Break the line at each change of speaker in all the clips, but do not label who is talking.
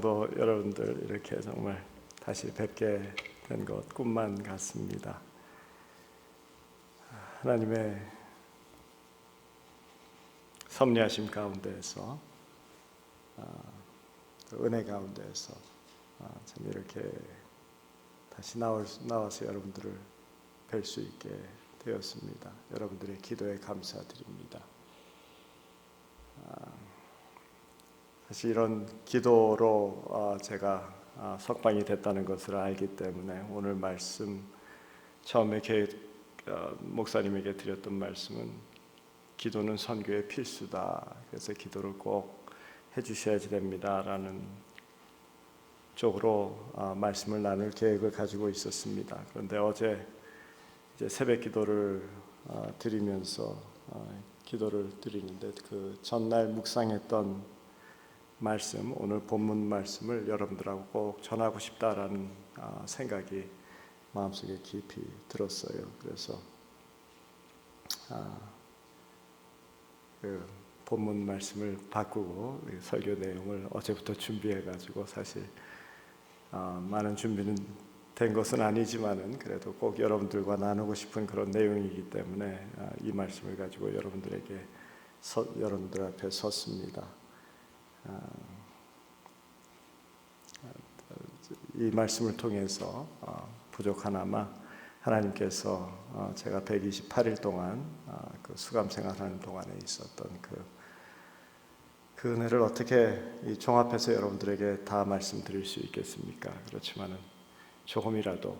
성도 여러분들 이렇게 정말 다시 뵙게 된 것 꿈만 같습니다. 하나님의 섭리하심 가운데에서 은혜 가운데에서 참 이렇게 다시 나와서 여러분들을 뵐 수 있게 되었습니다. 여러분들의 기도에 감사드립니다. 사실 이런 기도로 제가 석방이 됐다는 것을 알기 때문에 오늘 말씀 처음에 목사님에게 드렸던 말씀은 기도는 선교의 필수다. 그래서 기도를 꼭 해주셔야지 됩니다라는 쪽으로 말씀을 나눌 계획을 가지고 있었습니다. 그런데 어제 이제 새벽 기도를 드리면서 기도를 드리는데 그 전날 묵상했던 말씀, 오늘 본문 말씀을 여러분들하고 꼭 전하고 싶다라는 생각이 마음속에 깊이 들었어요. 그래서 그 본문 말씀을 바꾸고 설교 내용을 어제부터 준비해가지고 사실 많은 준비는 된 것은 아니지만은 그래도 꼭 여러분들과 나누고 싶은 그런 내용이기 때문에 이 말씀을 가지고 여러분들 앞에 섰습니다. 이 말씀을 통해서 부족하나마 하나님께서 제가 128일 동안 그 수감 생활하는 동안에 있었던 그 은혜를 어떻게 종합해서 여러분들에게 다 말씀드릴 수 있겠습니까? 그렇지만은 조금이라도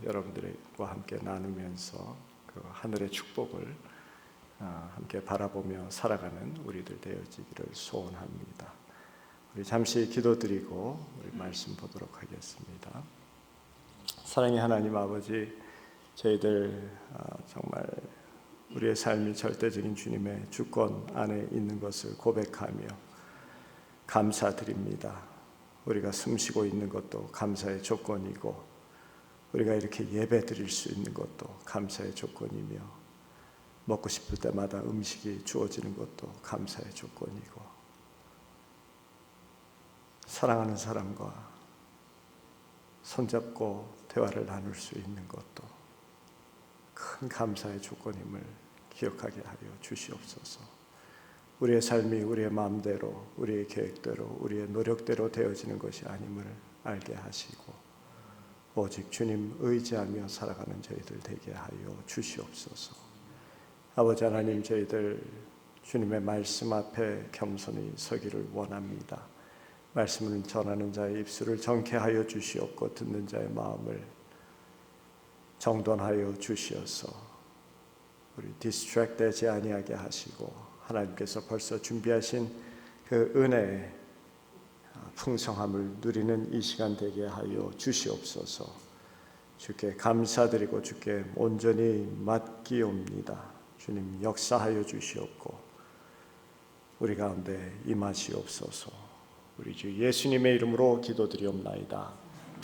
여러분들과 함께 나누면서 그 하늘의 축복을 함께 바라보며 살아가는 우리들 되어지기를 소원합니다. 우리 잠시 기도드리고 우리 말씀 보도록 하겠습니다. 사랑의 하나님 아버지, 저희들 정말 우리의 삶이 절대적인 주님의 주권 안에 있는 것을 고백하며 감사드립니다. 우리가 숨쉬고 있는 것도 감사의 조건이고 우리가 이렇게 예배 드릴 수 있는 것도 감사의 조건이며 먹고 싶을 때마다 음식이 주어지는 것도 감사의 조건이고 사랑하는 사람과 손잡고 대화를 나눌 수 있는 것도 큰 감사의 조건임을 기억하게 하여 주시옵소서. 우리의 삶이 우리의 마음대로, 우리의 계획대로, 우리의 노력대로 되어지는 것이 아님을 알게 하시고 오직 주님 의지하며 살아가는 저희들 되게 하여 주시옵소서. 아버지 하나님, 저희들 주님의 말씀 앞에 겸손히 서기를 원합니다. 말씀을 전하는 자의 입술을 정케 하여 주시옵고 듣는 자의 마음을 정돈하여 주시어서 우리 디스트랙 되지 아니하게 하시고 하나님께서 벌써 준비하신 그 은혜의 풍성함을 누리는 이 시간 되게 하여 주시옵소서. 주께 감사드리고 주께 온전히 맡기옵니다. 주님 역사하여 주시옵고 우리 가운데 임하시옵소서. 우리 주 예수님의 이름으로 기도드리옵나이다.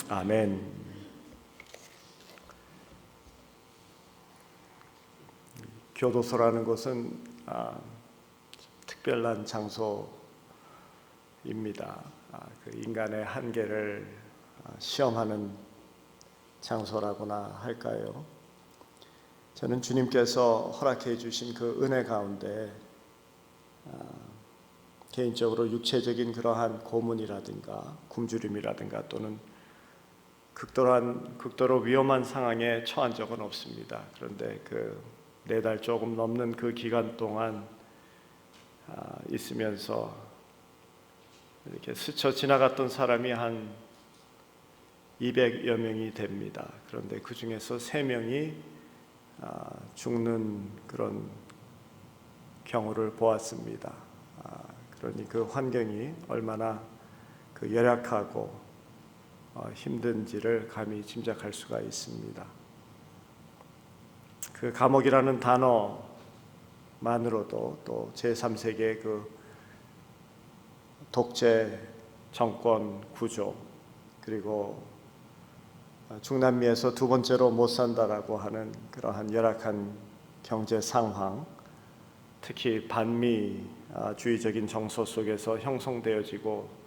아멘. 교도소라는 것은 특별한 장소입니다. 그 인간의 한계를 시험하는 장소라고나 할까요? 저는 주님께서 허락해 주신 그 은혜 가운데 개인적으로 육체적인 그러한 고문이라든가 굶주림이라든가 또는 극도로 위험한 상황에 처한 적은 없습니다. 그런데 그 4달 조금 넘는 그 기간 동안 있으면서 이렇게 스쳐 지나갔던 사람이 한 200여 명이 됩니다. 그런데 그 중에서 3명이 죽는 그런 경우를 보았습니다. 그러니 그 환경이 얼마나 그 열악하고 힘든지를 감히 짐작할 수가 있습니다. 그 감옥이라는 단어만으로도 또 제3세계의 그 독재 정권 구조 그리고 중남미에서 2번째로 못 산다라고 하는 그러한 열악한 경제 상황, 특히 반미주의적인 정서 속에서 형성되어지고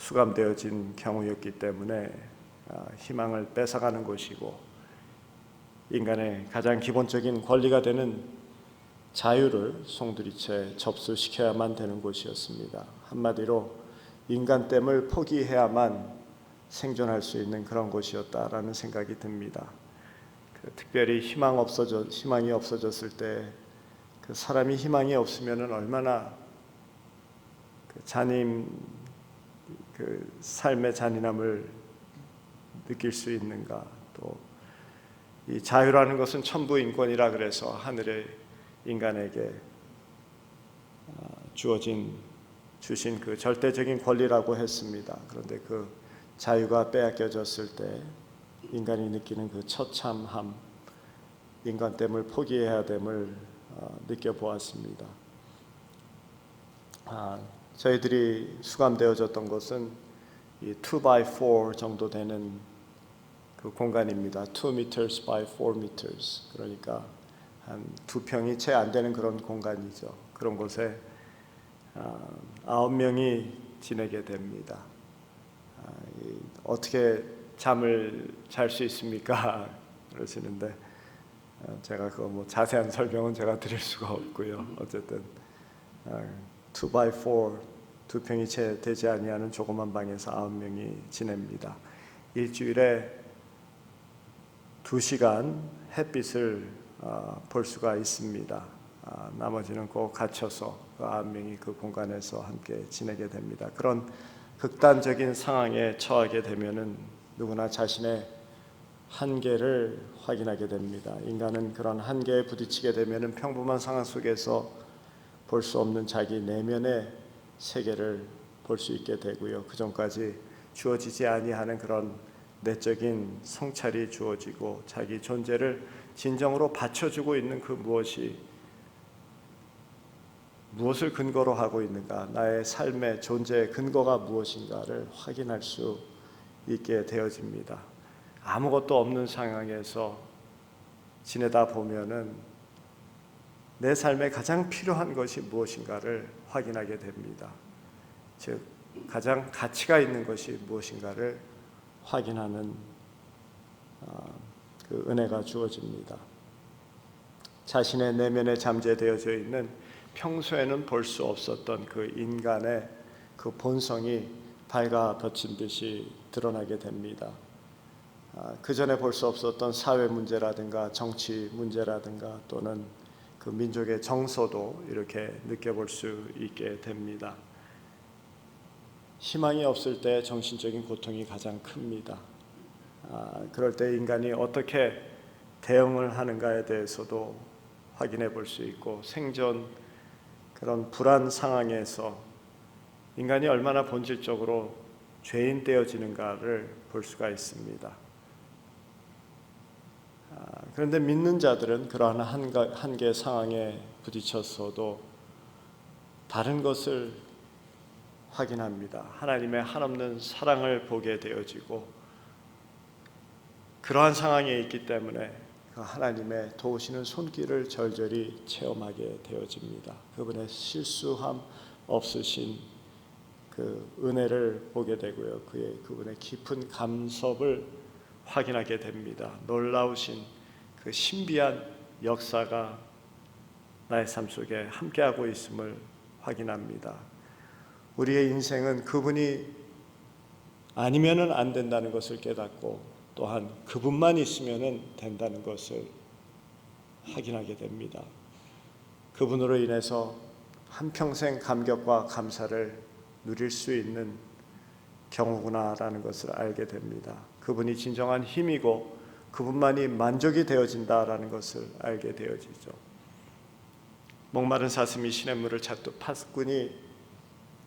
수감되어진 경우였기 때문에 희망을 뺏어가는 곳이고 인간의 가장 기본적인 권리가 되는 자유를 송두리째 접수시켜야만 되는 곳이었습니다. 한마디로 인간됨을 포기해야만 생존할 수 있는 그런 곳이었다라는 생각이 듭니다. 특별히 희망이 없어졌을 때 그 사람이 희망이 없으면은 얼마나 그 삶의 잔인함을 느낄 수 있는가. 또 이 자유라는 것은 천부 인권이라 그래서 하늘의 인간에게 주신 그 절대적인 권리라고 했습니다. 그런데 그 자유가 빼앗겨졌을 때 인간이 느끼는 그 처참함, 인간됨을 포기해야 됨을 느껴보았습니다. 저희들이 수감되어졌던 것은 이 2x4 정도 되는 그 공간입니다. 2 meters by 4 meters. 그러니까 한 2평이 채 안 되는 그런 공간이죠. 그런 곳에 9명이 지내게 됩니다. 어떻게 잠을 잘 수 있습니까? 그러시는데 제가 그거 자세한 설명은 제가 드릴 수가 없고요. 어쨌든 2x4 2평이 채 되지 아니하는 조그만 방에서 9명이 지냅니다. 일주일에 2시간 햇빛을 볼 수가 있습니다. 나머지는 꼭 갇혀서 그 9명이 그 공간에서 함께 지내게 됩니다. 그런 극단적인 상황에 처하게 되면은 누구나 자신의 한계를 확인하게 됩니다. 인간은 그런 한계에 부딪히게 되면은 평범한 상황 속에서 볼 수 없는 자기 내면의 세계를 볼 수 있게 되고요. 그 전까지 주어지지 아니하는 그런 내적인 성찰이 주어지고 자기 존재를 진정으로 받쳐주고 있는 그 무엇을 근거로 하고 있는가, 나의 삶의 존재의 근거가 무엇인가를 확인할 수 있게 되어집니다. 아무것도 없는 상황에서 지내다 보면은 내 삶에 가장 필요한 것이 무엇인가를 확인하게 됩니다. 즉 가장 가치가 있는 것이 무엇인가를 확인하는 그 은혜가 주어집니다. 자신의 내면에 잠재되어져 있는 평소에는 볼 수 없었던 그 인간의 그 본성이 밝아 벼친 듯이 드러나게 됩니다. 그 전에 볼 수 없었던 사회 문제라든가 정치 문제라든가 또는 그 민족의 정서도 이렇게 느껴볼 수 있게 됩니다. 희망이 없을 때 정신적인 고통이 가장 큽니다. 그럴 때 인간이 어떻게 대응을 하는가에 대해서도 확인해 볼 수 있고 생존 그런 불안 상황에서 인간이 얼마나 본질적으로 죄인 되어지는가를 볼 수가 있습니다. 그런데 믿는 자들은 그러한 한계 상황에 부딪혔어도 다른 것을 확인합니다. 하나님의 한없는 사랑을 보게 되어지고 그러한 상황에 있기 때문에 그 하나님의 도우시는 손길을 절절히 체험하게 되어집니다. 그분의 실수함 없으신 그 은혜를 보게 되고요. 그분의 깊은 감섭을 확인하게 됩니다. 놀라우신 그 신비한 역사가 나의 삶 속에 함께하고 있음을 확인합니다. 우리의 인생은 그분이 아니면은 안 된다는 것을 깨닫고 또한 그분만 있으면은 된다는 것을 확인하게 됩니다. 그분으로 인해서 한평생 감격과 감사를 누릴 수 있는 경우구나라는 것을 알게 됩니다. 그분이 진정한 힘이고 그분만이 만족이 되어진다라는 것을 알게 되어지죠. 목마른 사슴이 시냇물을 찾듯 파수꾼이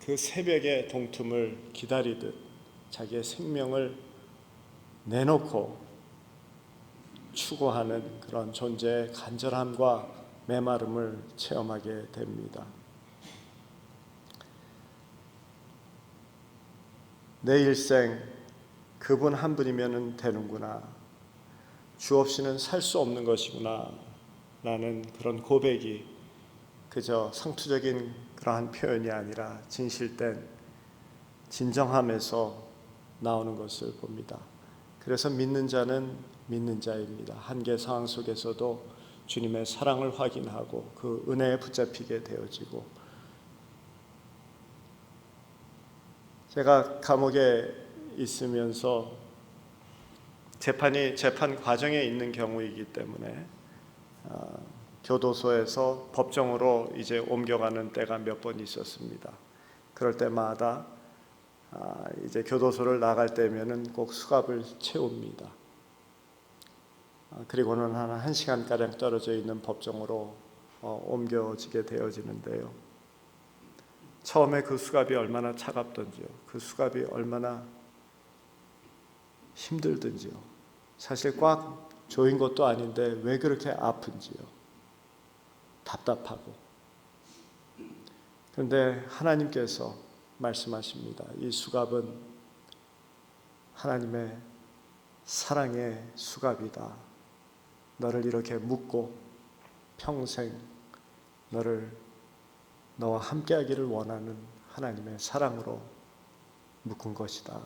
그 새벽의 동틈을 기다리듯 자기의 생명을 내놓고 추구하는 그런 존재의 간절함과 메마름을 체험하게 됩니다. 내 일생 그분 한 분이면 되는구나, 주 없이는 살 수 없는 것이구나 라는 그런 고백이 그저 상투적인 그러한 표현이 아니라 진실된 진정함에서 나오는 것을 봅니다. 그래서 믿는 자는 믿는 자입니다. 한계 상황 속에서도 주님의 사랑을 확인하고 그 은혜에 붙잡히게 되어지고, 제가 감옥에 있으면서 재판 과정에 있는 경우이기 때문에 교도소에서 법정으로 이제 옮겨가는 때가 몇 번 있었습니다. 그럴 때마다 이제 교도소를 나갈 때면은 꼭 수갑을 채웁니다. 그리고는 한 1시간가량 떨어져 있는 법정으로 옮겨지게 되어지는데요. 처음에 그 수갑이 얼마나 차갑던지요, 그 수갑이 얼마나 힘들든지요, 사실 꽉 조인 것도 아닌데 왜 그렇게 아픈지요, 답답하고. 그런데 하나님께서 말씀하십니다. 이 수갑은 하나님의 사랑의 수갑이다. 너를 이렇게 묶고 평생 너와 함께하기를 원하는 하나님의 사랑으로 묶은 것이다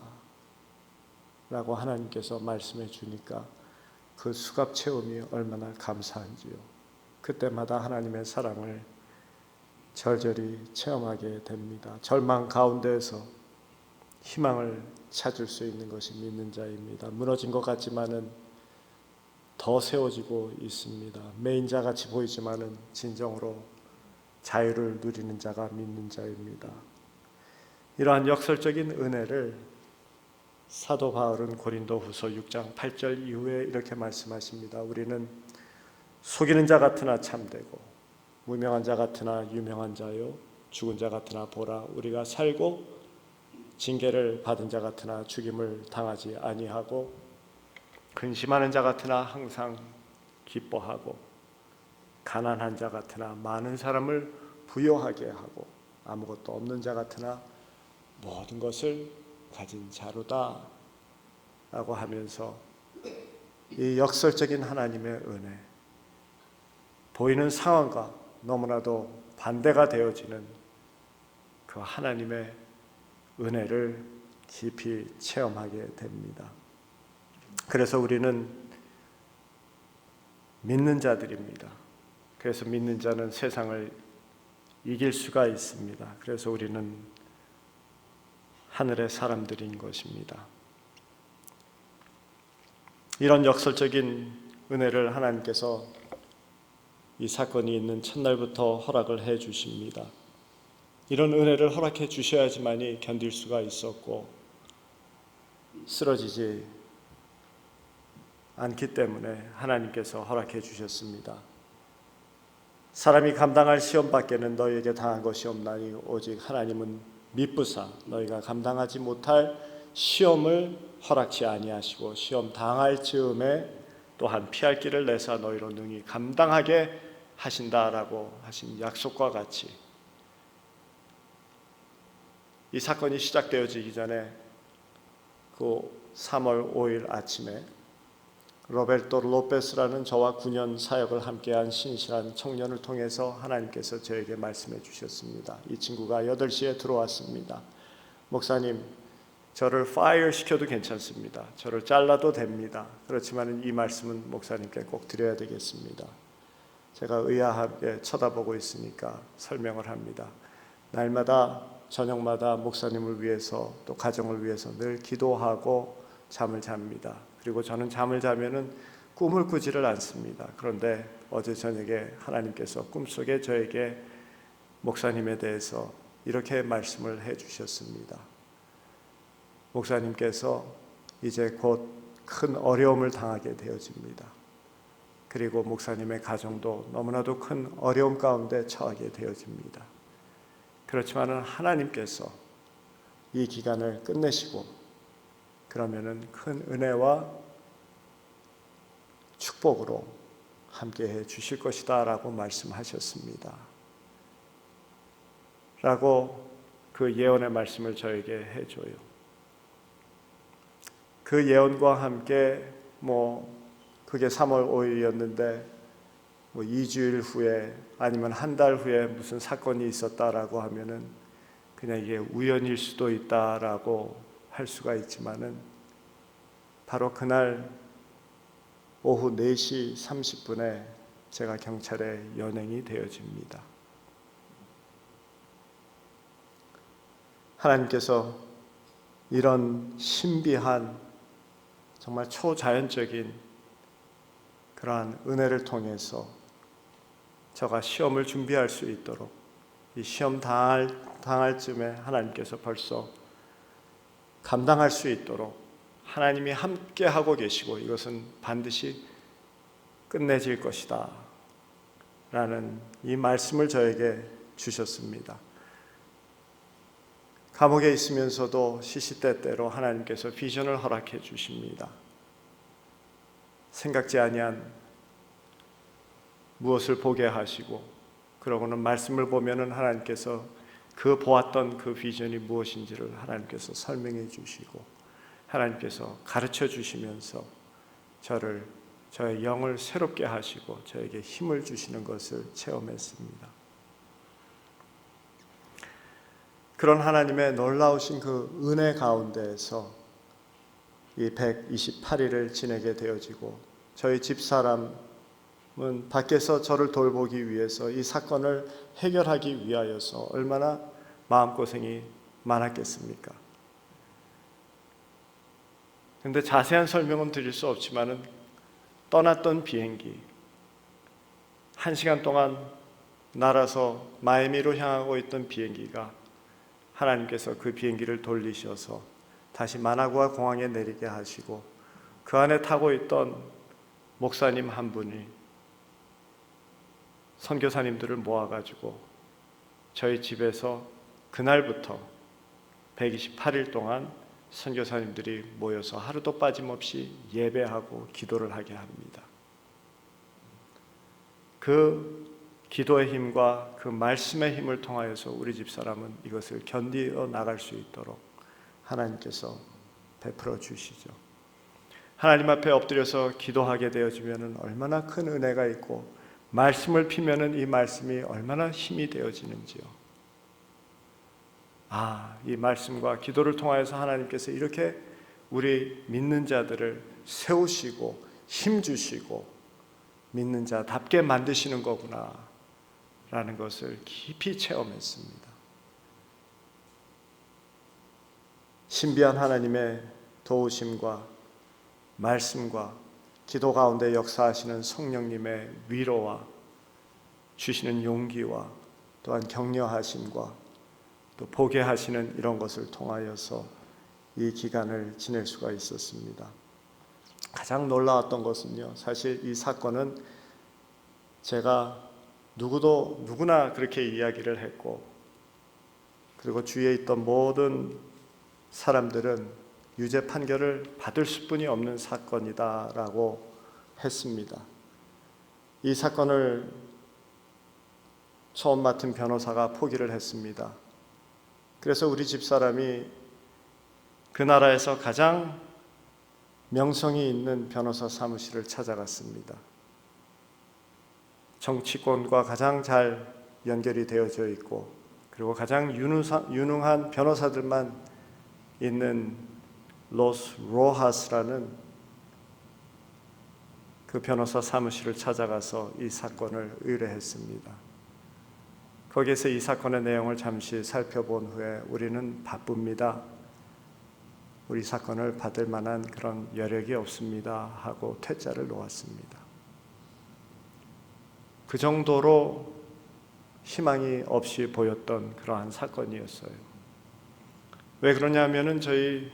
라고 하나님께서 말씀해 주니까 그 수갑 체험이 얼마나 감사한지요. 그때마다 하나님의 사랑을 절절히 체험하게 됩니다. 절망 가운데에서 희망을 찾을 수 있는 것이 믿는 자입니다. 무너진 것 같지만은 더 세워지고 있습니다. 매인 자같이 보이지만은 진정으로 자유를 누리는 자가 믿는 자입니다. 이러한 역설적인 은혜를 사도 바울은 고린도후서 6장 8절 이후에 이렇게 말씀하십니다. 우리는 속이는 자 같으나 참되고 무명한 자 같으나 유명한 자요 죽은 자 같으나 보라 우리가 살고 징계를 받은 자 같으나 죽임을 당하지 아니하고 근심하는 자 같으나 항상 기뻐하고 가난한 자 같으나 많은 사람을 부요하게 하고 아무것도 없는 자 같으나 모든 것을 가진 자로다 라고 하면서 이 역설적인 하나님의 은혜, 보이는 상황과 너무나도 반대가 되어지는 그 하나님의 은혜를 깊이 체험하게 됩니다. 그래서 우리는 믿는 자들입니다. 그래서 믿는 자는 세상을 이길 수가 있습니다. 그래서 우리는 하늘의 사람들인 것입니다. 이런 역설적인 은혜를 하나님께서 이 사건이 있는 첫날부터 허락을 해 주십니다. 이런 은혜를 허락해 주셔야지만이 견딜 수가 있었고 쓰러지지 않기 때문에 하나님께서 허락해 주셨습니다. 사람이 감당할 시험밖에는 너희에게 당한 것이 없나니 오직 하나님은 미쁘사 너희가 감당하지 못할 시험을 허락치 아니하시고 시험 당할 즈음에 또한 피할 길을 내사 너희로 능히 감당하게 하신다라고 하신 약속과 같이 이 사건이 시작되어지기 전에 그 3월 5일 아침에 로베르토 로페스라는 저와 9년 사역을 함께한 신실한 청년을 통해서 하나님께서 저에게 말씀해 주셨습니다. 이 친구가 8시에 들어왔습니다. 목사님, 저를 파이어 시켜도 괜찮습니다. 저를 잘라도 됩니다. 그렇지만 이 말씀은 목사님께 꼭 드려야 되겠습니다. 제가 의아하게 쳐다보고 있으니까 설명을 합니다. 날마다 저녁마다 목사님을 위해서 또 가정을 위해서 늘 기도하고 잠을 잡니다. 그리고 저는 잠을 자면은 꿈을 꾸지를 않습니다. 그런데 어제 저녁에 하나님께서 꿈속에 저에게 목사님에 대해서 이렇게 말씀을 해 주셨습니다. 목사님께서 이제 곧 큰 어려움을 당하게 되어집니다. 그리고 목사님의 가정도 너무나도 큰 어려움 가운데 처하게 되어집니다. 그렇지만 하나님께서 이 기간을 끝내시고 그러면은 큰 은혜와 축복으로 함께해 주실 것이다 라고 말씀하셨습니다. 라고 그 예언의 말씀을 저에게 해줘요. 그 예언과 함께 그게 3월 5일이었는데 2주일 후에 아니면 한 달 후에 무슨 사건이 있었다라고 하면은 그냥 이게 우연일 수도 있다라고 할 수가 있지만은 바로 그날 오후 4시 30분에 제가 경찰에 연행이 되어집니다. 하나님께서 이런 신비한 정말 초자연적인 그러한 은혜를 통해서 저가 시험을 준비할 수 있도록, 이 시험 당할 쯤에 하나님께서 벌써 감당할 수 있도록 하나님이 함께 하고 계시고 이것은 반드시 끝내질 것이다 라는 이 말씀을 저에게 주셨습니다. 감옥에 있으면서도 시시때때로 하나님께서 비전을 허락해 주십니다. 생각지 아니한 무엇을 보게 하시고, 그러고는 말씀을 보면은 하나님께서 그 보았던 그 비전이 무엇인지를 하나님께서 설명해 주시고, 하나님께서 가르쳐 주시면서 저의 영을 새롭게 하시고 저에게 힘을 주시는 것을 체험했습니다. 그런 하나님의 놀라우신 그 은혜 가운데에서 이 128일을 지내게 되어지고, 저희 집사람은 밖에서 저를 돌보기 위해서 이 사건을 해결하기 위하여서 얼마나 마음고생이 많았겠습니까? 그런데 자세한 설명은 드릴 수 없지만은 떠났던 비행기 1시간 동안 날아서 마이애미로 향하고 있던 비행기가 하나님께서 그 비행기를 돌리셔서 다시 마나구아 공항에 내리게 하시고, 그 안에 타고 있던 목사님 한 분이 선교사님들을 모아가지고 저희 집에서 그날부터 128일 동안 선교사님들이 모여서 하루도 빠짐없이 예배하고 기도를 하게 합니다. 그 기도의 힘과 그 말씀의 힘을 통하여서 우리 집사람은 이것을 견디어 나갈 수 있도록 하나님께서 베풀어 주시죠. 하나님 앞에 엎드려서 기도하게 되어지면 얼마나 큰 은혜가 있고, 말씀을 피면은 이 말씀이 얼마나 힘이 되어지는지요. 이 말씀과 기도를 통하여서 하나님께서 이렇게 우리 믿는 자들을 세우시고 힘 주시고 믿는 자답게 만드시는 거구나 라는 것을 깊이 체험했습니다. 신비한 하나님의 도우심과 말씀과 기도 가운데 역사하시는 성령님의 위로와 주시는 용기와 또한 격려하심과 또 보게 하시는 이런 것을 통하여서 이 기간을 지낼 수가 있었습니다. 가장 놀라웠던 것은요, 사실 이 사건은 제가 누구나 그렇게 이야기를 했고, 그리고 주위에 있던 모든 사람들은 유죄 판결을 받을 수뿐이 없는 사건이다라고 했습니다. 이 사건을 처음 맡은 변호사가 포기를 했습니다. 그래서 우리 집사람이 그 나라에서 가장 명성이 있는 변호사 사무실을 찾아갔습니다. 정치권과 가장 잘 연결이 되어져 있고, 그리고 가장 유능한 변호사들만 있는 로스 로하스라는 그 변호사 사무실을 찾아가서 이 사건을 의뢰했습니다. 거기에서 이 사건의 내용을 잠시 살펴본 후에 우리는 바쁩니다, 우리 사건을 받을 만한 그런 여력이 없습니다 하고 퇴짜를 놓았습니다. 그 정도로 희망이 없이 보였던 그러한 사건이었어요. 왜 그러냐면은 저희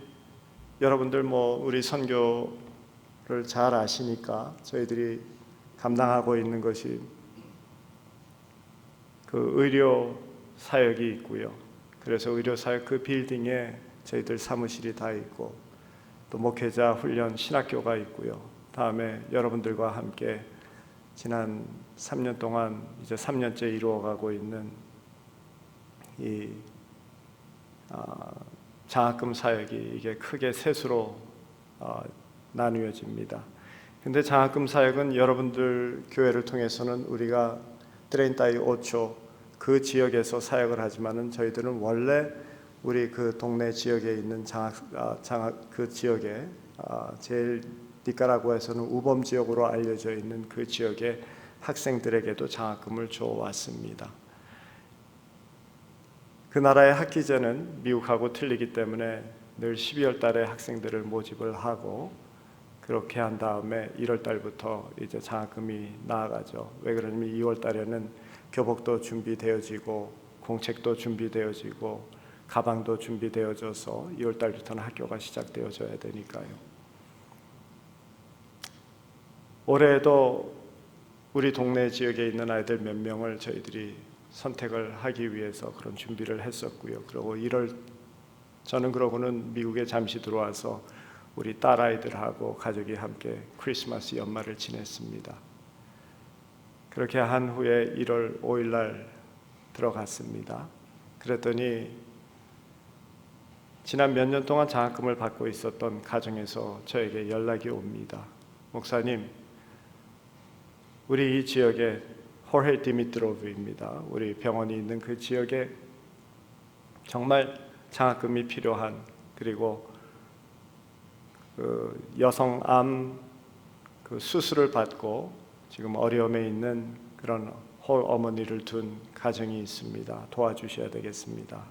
여러분들 우리 선교를 잘 아시니까 저희들이 감당하고 있는 것이 그 의료 사역이 있고요. 그래서 의료 사역 그 빌딩에 저희들 사무실이 다 있고, 또 목회자 훈련 신학교가 있고요. 다음에 여러분들과 함께 지난 3년 동안 이제 3년째 이루어가고 있는 이 장학금 사역이 이게 크게 셋으로 나누어집니다. 근데 장학금 사역은 여러분들 교회를 통해서는 우리가 38 그 지역에서 사역을 하지만은 저희들은 원래 우리 그 동네 지역에 있는 그 지역에 제일 니카라구아에서는 우범 지역으로 알려져 있는 그 지역의 학생들에게도 장학금을 줘 왔습니다. 그 나라의 학기제는 미국하고 틀리기 때문에 늘 12월 달에 학생들을 모집을 하고 그렇게 한 다음에 1월 달부터 이제 장학금이 나아가죠. 왜 그러냐면 2월 달에는 교복도 준비되어지고 공책도 준비되어지고 가방도 준비되어져서 2월 달부터는 학교가 시작되어져야 되니까요. 올해도 우리 동네 지역에 있는 아이들 몇 명을 저희들이 선택을 하기 위해서 그런 준비를 했었고요. 그리고 1월 저는 그러고는 미국에 잠시 들어와서 우리 딸아이들하고 가족이 함께 크리스마스 연말을 지냈습니다. 그렇게 한 후에 1월 5일 날 들어갔습니다. 그랬더니 지난 몇 년 동안 장학금을 받고 있었던 가정에서 저에게 연락이 옵니다. 목사님, 우리 이 지역에 호르헤 디미트로브입니다. 우리 병원이 있는 그 지역에 정말 장학금이 필요한, 그리고 그 여성암 그 수술을 받고 지금 어려움에 있는 그런 홀 어머니를 둔 가정이 있습니다. 도와주셔야 되겠습니다.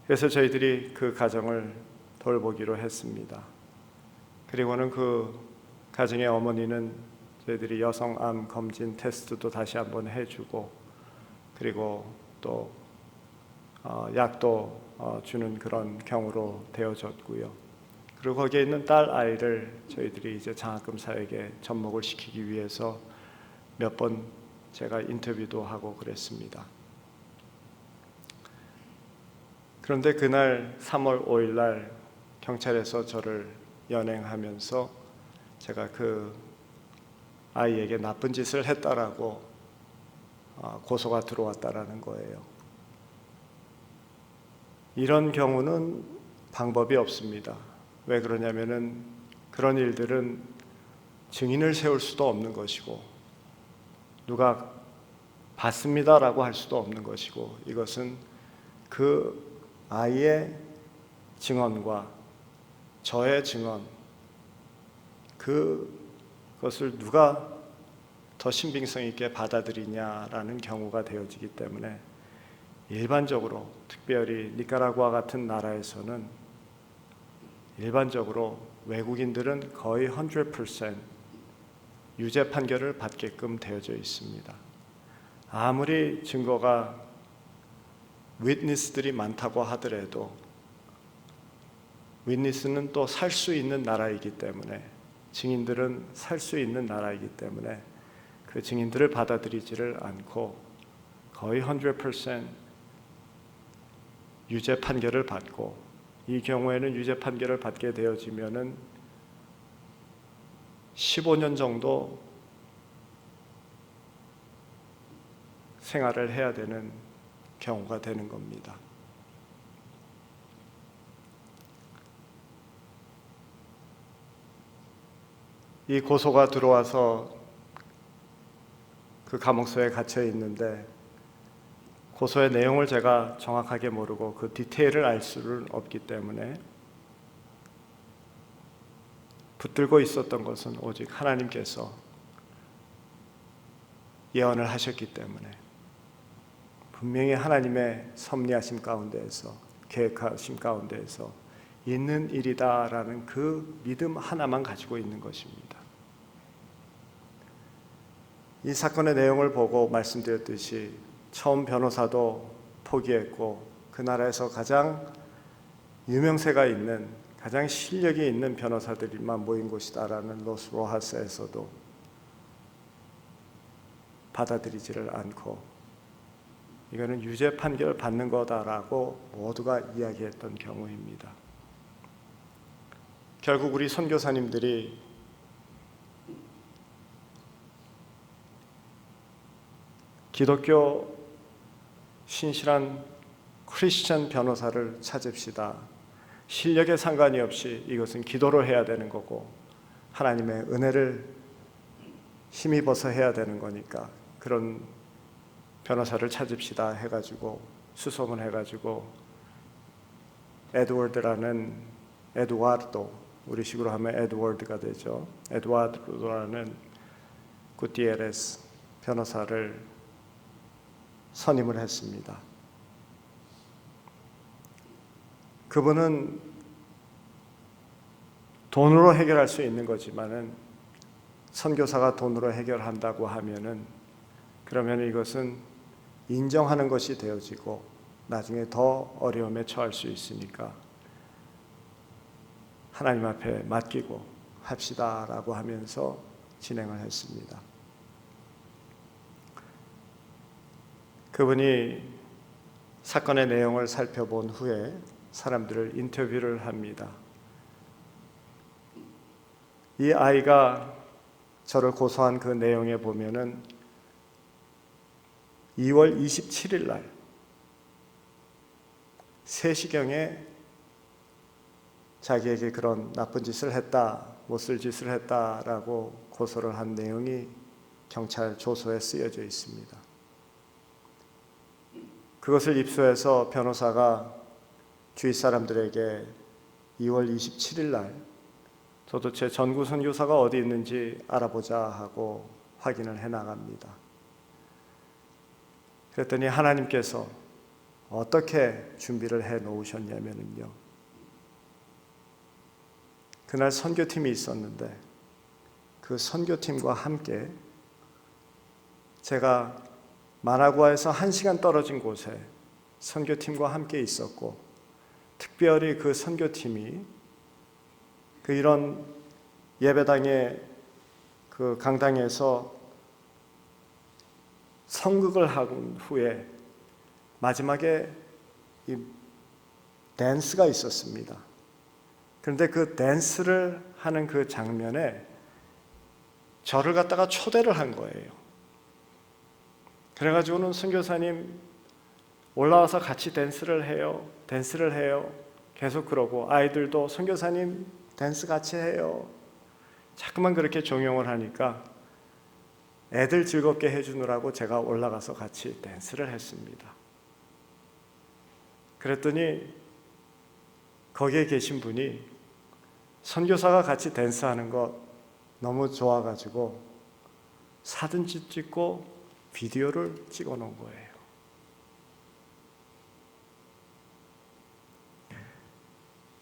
그래서 저희들이 그 가정을 돌보기로 했습니다. 그리고는 그 가정의 어머니는 저희들이 여성암 검진 테스트도 다시 한번 해주고, 그리고 또 약도 주는 그런 경우로 되어졌고요. 그리고 거기에 있는 딸 아이를 저희들이 이제 장학금 사역에 접목을 시키기 위해서 몇 번 제가 인터뷰도 하고 그랬습니다. 그런데 그날 3월 5일 날 경찰에서 저를 연행하면서 제가 그 아이에게 나쁜 짓을 했다라고 고소가 들어왔다라는 거예요. 이런 경우는 방법이 없습니다. 왜 그러냐면은 그런 일들은 증인을 세울 수도 없는 것이고 누가 봤습니다라고 할 수도 없는 것이고, 이것은 그 아이의 증언과 저의 증언, 그것을 누가 더 신빙성 있게 받아들이냐라는 경우가 되어지기 때문에 일반적으로, 특별히 니카라구아 같은 나라에서는 일반적으로 외국인들은 거의 100% 유죄 판결을 받게끔 되어져 있습니다. 아무리 증거가 윗니스들이 많다고 하더라도 윗니스는 또 살 수 있는 나라이기 때문에, 증인들은 살 수 있는 나라이기 때문에 그 증인들을 받아들이지를 않고 거의 100% 유죄 판결을 받고, 이 경우에는 유죄 판결을 받게 되어지면은 15년 정도 생활을 해야 되는 경우가 되는 겁니다. 이 고소가 들어와서 그 감옥소에 갇혀 있는데 고소의 내용을 제가 정확하게 모르고 그 디테일을 알 수는 없기 때문에 붙들고 있었던 것은 오직 하나님께서 예언을 하셨기 때문에, 분명히 하나님의 섭리하심 가운데에서, 계획하심 가운데에서 있는 일이다라는 그 믿음 하나만 가지고 있는 것입니다. 이 사건의 내용을 보고 말씀드렸듯이 처음 변호사도 포기했고, 그 나라에서 가장 유명세가 있는, 가장 실력이 있는 변호사들만 모인 곳이다라는 로스 로하스에서도 받아들이지를 않고 이거는 유죄 판결을 받는 거다라고 모두가 이야기했던 경우입니다. 결국 우리 선교사님들이 기독교 신실한 크리스천 변호사를 찾읍시다. 실력에 상관이 없이 이것은 기도로 해야 되는 거고 하나님의 은혜를 힘입어서 해야 되는 거니까 그런 변호사를 찾읍시다 해가지고 수소문해가지고 에두아르도, 우리식으로 하면 에드워드가 되죠. 에두아르도라는 구티에레스 변호사를 선임을 했습니다. 그분은 돈으로 해결할 수 있는 거지만은 선교사가 돈으로 해결한다고 하면은 그러면 이것은 인정하는 것이 되어지고 나중에 더 어려움에 처할 수 있으니까 하나님 앞에 맡기고 합시다라고 하면서 진행을 했습니다. 그분이 사건의 내용을 살펴본 후에 사람들을 인터뷰를 합니다. 이 아이가 저를 고소한 그 내용에 보면은 2월 27일 날 3시경에 자기에게 그런 나쁜 짓을 했다, 못쓸 짓을 했다라고 고소를 한 내용이 경찰 조서에 쓰여져 있습니다. 그것을 입수해서 변호사가 주위 사람들에게 2월 27일 날 도대체 전구 선교사가 어디 있는지 알아보자 하고 확인을 해 나갑니다. 그랬더니 하나님께서 어떻게 준비를 해 놓으셨냐면요, 그날 선교팀이 있었는데 그 선교팀과 함께 제가 마나구아에서 1시간 떨어진 곳에 선교팀과 함께 있었고, 특별히 그 선교팀이 그 이런 예배당의 그 강당에서 성극을 한 후에 마지막에 이 댄스가 있었습니다. 그런데 그 댄스를 하는 그 장면에 저를 갖다가 초대를 한 거예요. 그래가지고는 선교사님 올라와서 같이 댄스를 해요. 계속 그러고, 아이들도 선교사님 댄스 같이 해요. 자꾸만 그렇게 종용을 하니까 애들 즐겁게 해주느라고 제가 올라가서 같이 댄스를 했습니다. 그랬더니 거기에 계신 분이 선교사가 같이 댄스하는 거 너무 좋아가지고 사진 찍고 비디오를 찍어 놓은 거예요.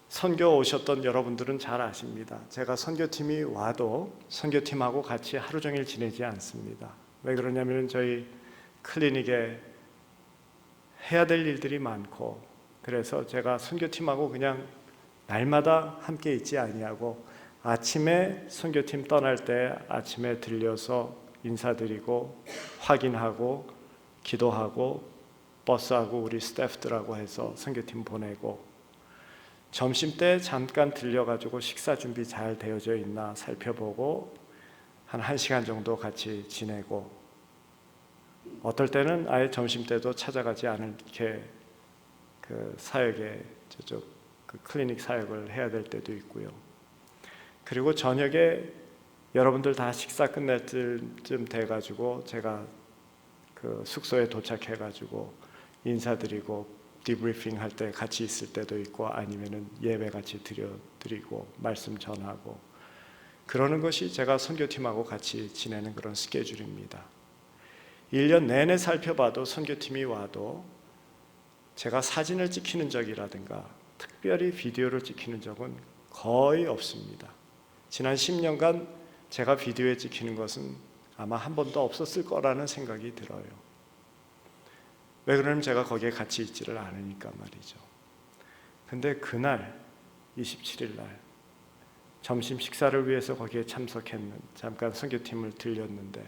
선교 오셨던 여러분들은 잘 아십니다. 제가 선교팀이 와도 선교팀하고 같이 하루 종일 지내지 않습니다. 왜 그러냐면 저희 클리닉에 해야 될 일들이 많고, 그래서 제가 선교팀하고 그냥 날마다 함께 있지 아니하고 아침에 선교팀 떠날 때 아침에 들려서 인사드리고 확인하고 기도하고 버스하고 우리 스태프들하고 해서 선교팀 보내고, 점심때 잠깐 들려가지고 식사 준비 잘 되어져 있나 살펴보고 한 1시간 정도 같이 지내고, 어떨 때는 아예 점심때도 찾아가지 않게 그 사역에 저쪽 그 클리닉 사역을 해야 될 때도 있고요. 그리고 저녁에 여러분들 다 식사 끝날 쯤 돼가지고 제가 그 숙소에 도착해가지고 인사드리고 디브리핑 할 때 같이 있을 때도 있고, 아니면은 예배 같이 드리고 말씀 전하고 그러는 것이 제가 선교팀하고 같이 지내는 그런 스케줄입니다. 1년 내내 살펴봐도 선교팀이 와도 제가 사진을 찍히는 적이라든가 특별히 비디오를 찍히는 적은 거의 없습니다. 지난 10년간 제가 비디오에 찍히는 것은 아마 한 번도 없었을 거라는 생각이 들어요. 왜 그러냐면 제가 거기에 같이 있지를 않으니까 말이죠. 근데 그날 27일 날 점심 식사를 위해서 거기에 잠깐 선교팀을 들렸는데,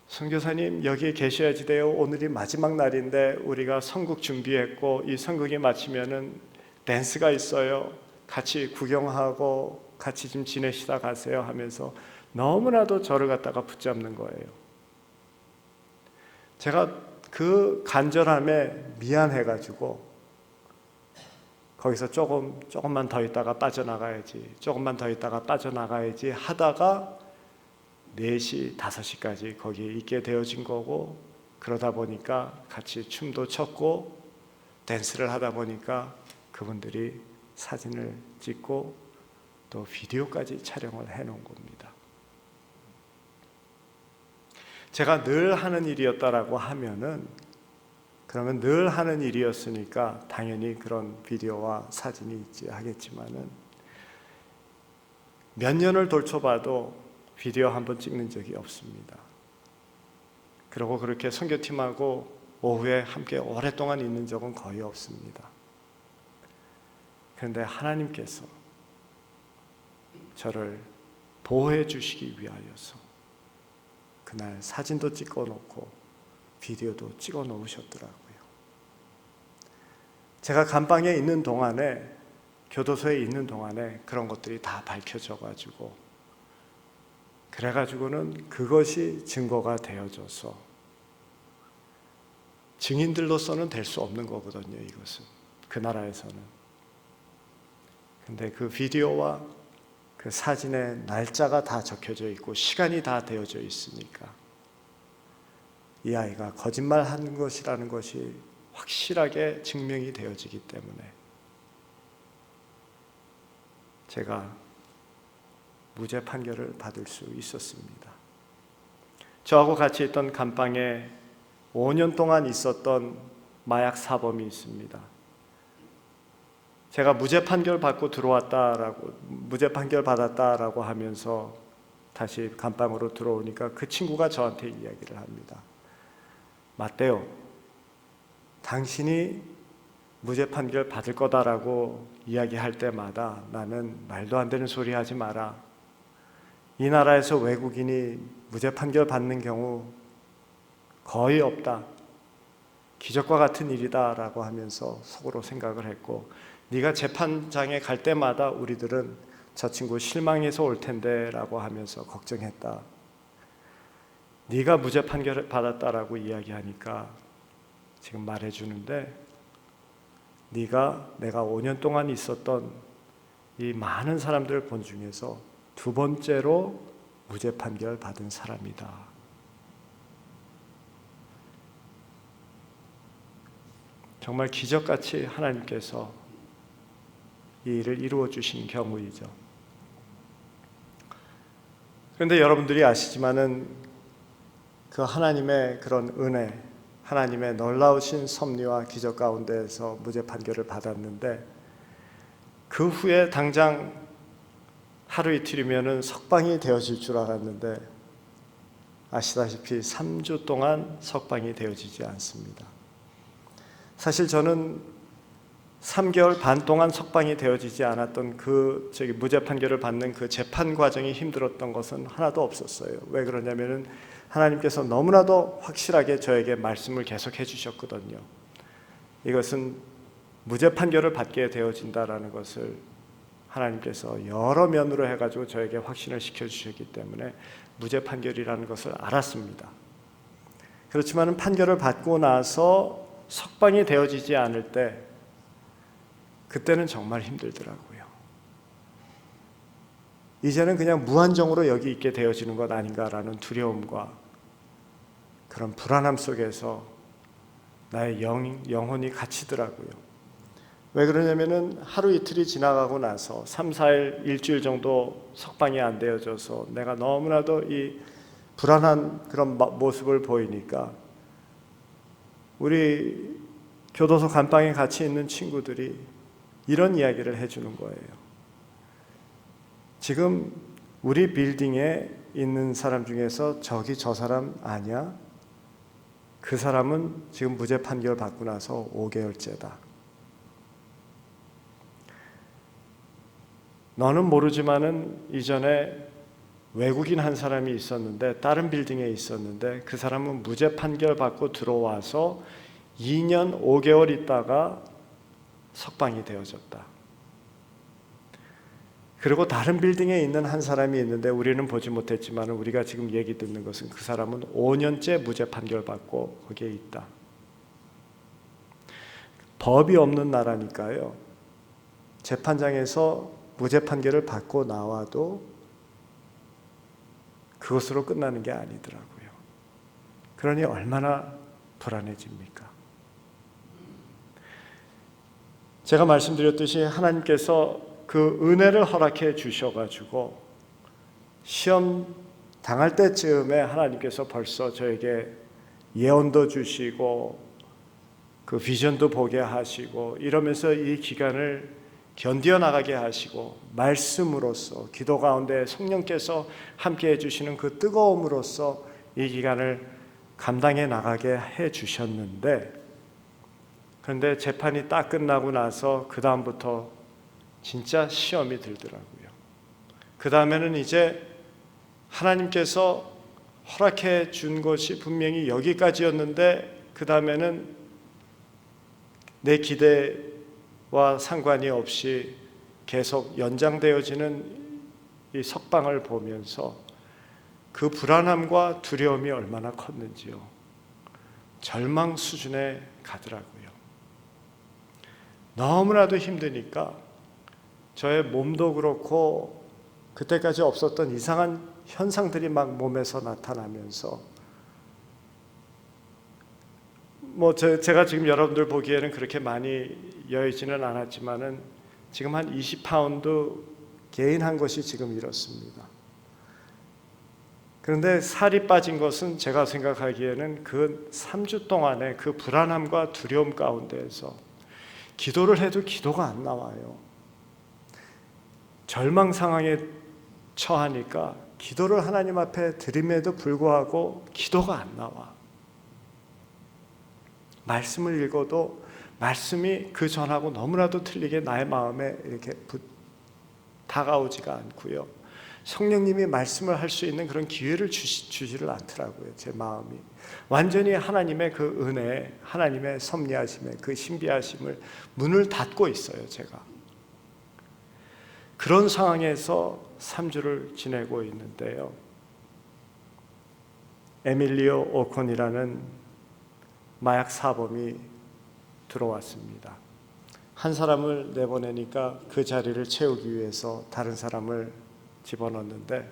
선교사님 여기에 계셔야지 돼요. 오늘이 마지막 날인데 우리가 선국 준비했고 이 선국이 마치면은 댄스가 있어요. 같이 구경하고 같이 좀 지내시다 가세요 하면서 너무나도 저를 갖다가 붙잡는 거예요. 제가 그 간절함에 미안해가지고 거기서 조금만 더 있다가 빠져나가야지 하다가 4시, 5시까지 거기에 있게 되어진 거고, 그러다 보니까 같이 춤도 췄고 댄스를 하다 보니까 그분들이 사진을 찍고 또 비디오까지 촬영을 해놓은 겁니다. 제가 늘 하는 일이었다라고 하면은, 그러면 늘 하는 일이었으니까 당연히 그런 비디오와 사진이 있지 하겠지만은, 몇 년을 돌춰봐도 비디오 한 번 찍는 적이 없습니다. 그리고 그렇게 선교팀하고 오후에 함께 오랫동안 있는 적은 거의 없습니다. 그런데 하나님께서 저를 보호해 주시기 위하여서 그날 사진도 찍어 놓고 비디오도 찍어 놓으셨더라고요. 제가 감방에 있는 동안에, 교도소에 있는 동안에 그런 것들이 다 밝혀져 가지고, 그래가지고는 그것이 증거가 되어져서 증인들로서는 될 수 없는 거거든요. 이것은 그 나라에서는. 근데 그 비디오와 그 사진에 날짜가 다 적혀져 있고 시간이 다 되어져 있으니까 이 아이가 거짓말한 것이라는 것이 확실하게 증명이 되어지기 때문에 제가 무죄 판결을 받을 수 있었습니다. 저하고 같이 있던 감방에 5년 동안 있었던 마약 사범이 있습니다. 제가 무죄 판결 받고 들어왔다라고, 무죄 판결 받았다라고 하면서 다시 감방으로 들어오니까 그 친구가 저한테 이야기를 합니다. 마테오, 당신이 무죄 판결 받을 거다라고 이야기할 때마다 나는 말도 안 되는 소리 하지 마라. 이 나라에서 외국인이 무죄 판결 받는 경우 거의 없다. 기적과 같은 일이다라고 하면서 속으로 생각을 했고, 네가 재판장에 갈 때마다 우리들은 저 친구 실망해서 올 텐데 라고 하면서 걱정했다. 네가 무죄 판결을 받았다라고 이야기하니까 지금 말해주는데, 네가 내가 5년 동안 있었던 이 많은 사람들 본 중에서 두 번째로 무죄 판결 받은 사람이다. 정말 기적같이 하나님께서 이 일을 이루어 주신 경우이죠. 그런데 여러분들이 아시지만은 그 하나님의 그런 은혜, 하나님의 놀라우신 섭리와 기적 가운데에서 무죄 판결을 받았는데, 그 후에 당장 하루 이틀이면은 석방이 되어질 줄 알았는데 아시다시피 3주 동안 석방이 되어지지 않습니다. 사실 저는 3개월 반 동안 석방이 되어지지 않았던 무죄 판결을 받는 그 재판 과정이 힘들었던 것은 하나도 없었어요. 왜 그러냐면은 하나님께서 너무나도 확실하게 저에게 말씀을 계속 해주셨거든요. 이것은 무죄 판결을 받게 되어진다라는 것을 하나님께서 여러 면으로 해가지고 저에게 확신을 시켜주셨기 때문에 무죄 판결이라는 것을 알았습니다. 그렇지만 판결을 받고 나서 석방이 되어지지 않을 때, 그때는 정말 힘들더라고요. 이제는 그냥 무한정으로 여기 있게 되어지는 것 아닌가라는 두려움과 그런 불안함 속에서 나의 영혼이 갇히더라고요. 왜 그러냐면은 하루 이틀이 지나가고 나서 3, 4일, 일주일 정도 석방이 안 되어져서 내가 너무나도 이 불안한 그런 모습을 보이니까 우리 교도소 감방에 같이 있는 친구들이 이런 이야기를 해주는 거예요. 지금 우리 빌딩에 있는 사람 중에서 저기 저 사람 아니야? 그 사람은 지금 무죄 판결 받고 나서 5개월째다. 너는 모르지만은 이전에 외국인 한 사람이 있었는데, 다른 빌딩에 있었는데 그 사람은 무죄 판결 받고 들어와서 2년 5개월 있다가 석방이 되어졌다. 그리고 다른 빌딩에 있는 한 사람이 있는데 우리는 보지 못했지만 우리가 지금 얘기 듣는 것은 그 사람은 5년째 무죄 판결 받고 거기에 있다. 법이 없는 나라니까요. 재판장에서 무죄 판결을 받고 나와도 그것으로 끝나는 게 아니더라고요. 그러니 얼마나 불안해집니까? 제가 말씀드렸듯이 하나님께서 그 은혜를 허락해 주셔가지고 시험 당할 때쯤에 하나님께서 벌써 저에게 예언도 주시고 그 비전도 보게 하시고 이러면서 이 기간을 견디어 나가게 하시고 말씀으로써 기도 가운데 성령께서 함께 해주시는 그 뜨거움으로써 이 기간을 감당해 나가게 해주셨는데, 그런데 재판이 딱 끝나고 나서 그 다음부터 진짜 시험이 들더라고요. 그 다음에는 이제 하나님께서 허락해 준 것이 분명히 여기까지였는데 그 다음에는 내 기대와 상관이 없이 계속 연장되어지는 이 석방을 보면서 그 불안함과 두려움이 얼마나 컸는지요. 절망 수준에 가더라고요. 너무나도 힘드니까 저의 몸도 그렇고 그때까지 없었던 이상한 현상들이 막 몸에서 나타나면서 제가 지금 여러분들 보기에는 그렇게 많이 여의지는 않았지만은 지금 한 20파운드 게인한 것이 지금 이렇습니다. 그런데 살이 빠진 것은 제가 생각하기에는 그 3주 동안의 그 불안함과 두려움 가운데에서 기도를 해도 기도가 안 나와요. 절망 상황에 처하니까 기도를 하나님 앞에 드림에도 불구하고 기도가 안 나와. 말씀을 읽어도 말씀이 그 전하고 너무나도 틀리게 나의 마음에 이렇게 다가오지가 않고요. 성령님이 말씀을 할 수 있는 그런 기회를 주지를 않더라고요. 제 마음이 완전히 하나님의 그 은혜, 하나님의 섭리하심에 그 신비하심을 문을 닫고 있어요. 제가 그런 상황에서 3주를 지내고 있는데요. 에밀리오 오콘이라는 마약 사범이 들어왔습니다. 한 사람을 내보내니까 그 자리를 채우기 위해서 다른 사람을 집어넣는데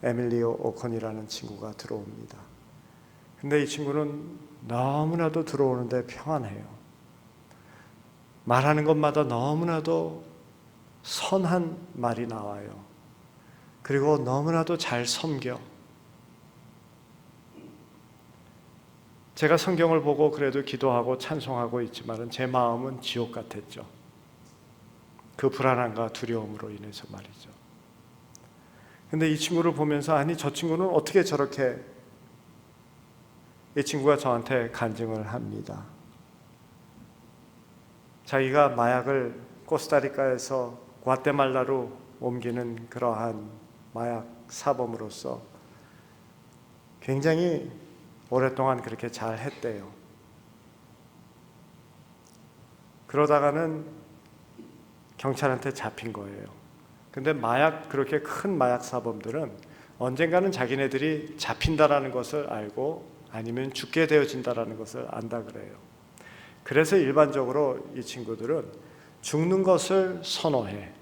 에밀리오 오콘이라는 친구가 들어옵니다. 근데 이 친구는 너무나도 들어오는데 평안해요. 말하는 것마다 너무나도 선한 말이 나와요. 그리고 너무나도 잘 섬겨. 제가 성경을 보고 그래도 기도하고 찬송하고 있지만 제 마음은 지옥 같았죠. 그 불안함과 두려움으로 인해서 말이죠. 근데 이 친구를 보면서 아니 저 친구는 어떻게 저렇게, 이 친구가 저한테 간증을 합니다. 자기가 마약을 코스타리카에서 과테말라로 옮기는 그러한 마약 사범으로서 굉장히 오랫동안 그렇게 잘 했대요. 그러다가는 경찰한테 잡힌 거예요. 근데 그렇게 큰 마약 사범들은 언젠가는 자기네들이 잡힌다라는 것을 알고 아니면 죽게 되어진다라는 것을 안다 그래요. 그래서 일반적으로 이 친구들은 죽는 것을 선호해.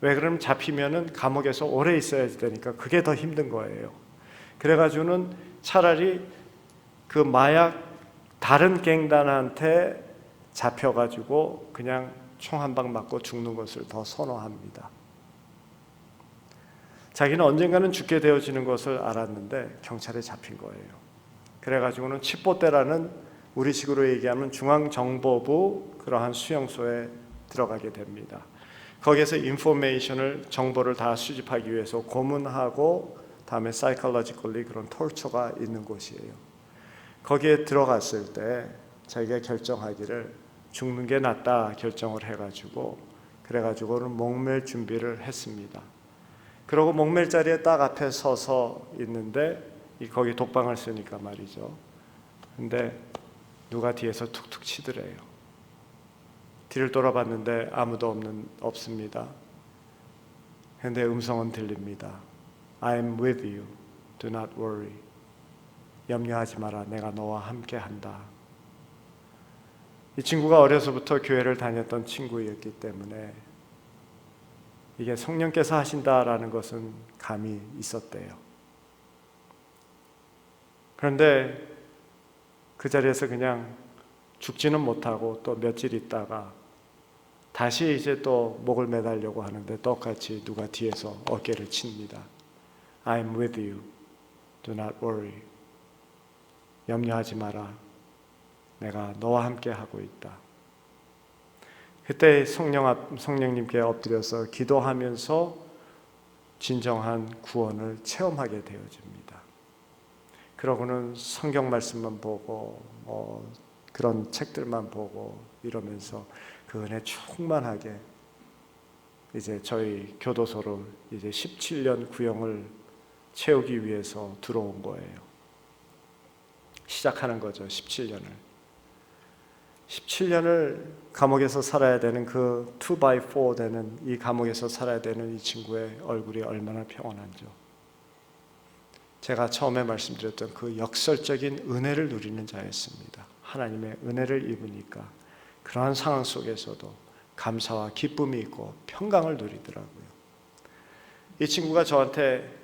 왜 그러면 잡히면은 감옥에서 오래 있어야 되니까 그게 더 힘든 거예요. 그래가지고는 차라리 그 마약 다른 갱단한테 잡혀가지고 그냥 총 한 방 맞고 죽는 것을 더 선호합니다. 자기는 언젠가는 죽게 되어지는 것을 알았는데 경찰에 잡힌 거예요. 그래가지고는 칩보떼라는 우리식으로 얘기하면 중앙정보부 그러한 수용소에 들어가게 됩니다. 거기에서 정보를 다 수집하기 위해서 고문하고 다음에 psychologically 그런 torture가 있는 곳이에요. 거기에 들어갔을 때 자기가 결정하기를 죽는 게 낫다 결정을 해가지고 그래가지고는 목맬 준비를 했습니다. 그러고 목맬 자리에 딱 앞에 서서 있는데 거기 독방을 쓰니까 말이죠. 근데 누가 뒤에서 툭툭 치더래요. 뒤를 돌아봤는데 아무도 없습니다. 근데 음성은 들립니다. I'm with you. Do not worry. 염려하지 마라. 내가 너와 함께 한다. 이 친구가 어려서부터 교회를 다녔던 친구였기 때문에 이게 성령께서 하신다라는 것은 감이 있었대요. 그런데 그 자리에서 그냥 죽지는 못하고 또 며칠 있다가 다시 이제 또 목을 매달려고 하는데 똑같이 누가 뒤에서 어깨를 칩니다. I'm with you. Do not worry. 염려하지 마라. 내가 너와 함께 하고 있다. 그때 성령님께 엎드려서 기도하면서 진정한 구원을 체험하게 되어집니다. 그러고는 성경 말씀만 보고 그런 책들만 보고 이러면서 그 은혜 충만하게 이제 저희 교도소로 이제 17년 구형을 채우기 위해서 들어온 거예요. 시작하는 거죠. 17년을 감옥에서 살아야 되는 그 2x4 되는 이 감옥에서 살아야 되는 이 친구의 얼굴이 얼마나 평온한죠. 제가 처음에 말씀드렸던 그 역설적인 은혜를 누리는 자였습니다. 하나님의 은혜를 입으니까 그러한 상황 속에서도 감사와 기쁨이 있고 평강을 누리더라고요. 이 친구가 저한테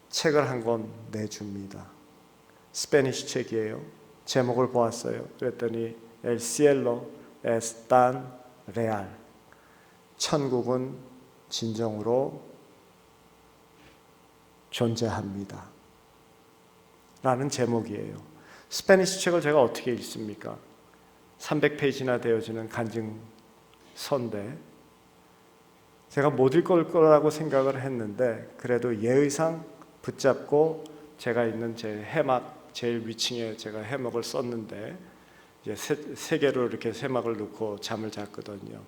책을 한 권 내줍니다. 스페니쉬 책이에요. 제목을 보았어요. 그랬더니 El cielo es tan real. 천국은 진정으로 존재합니다. 라는 제목이에요. 스페니쉬 책을 제가 어떻게 읽습니까? 300페이지나 되어지는 간증서인데 제가 못 읽을 거라고 생각을 했는데 그래도 예의상 붙잡고 제가 있는 제 해막 제일 위층에 제가 해먹을 썼는데 이제 세 개로 이렇게 해막을 넣고 잠을 잤거든요.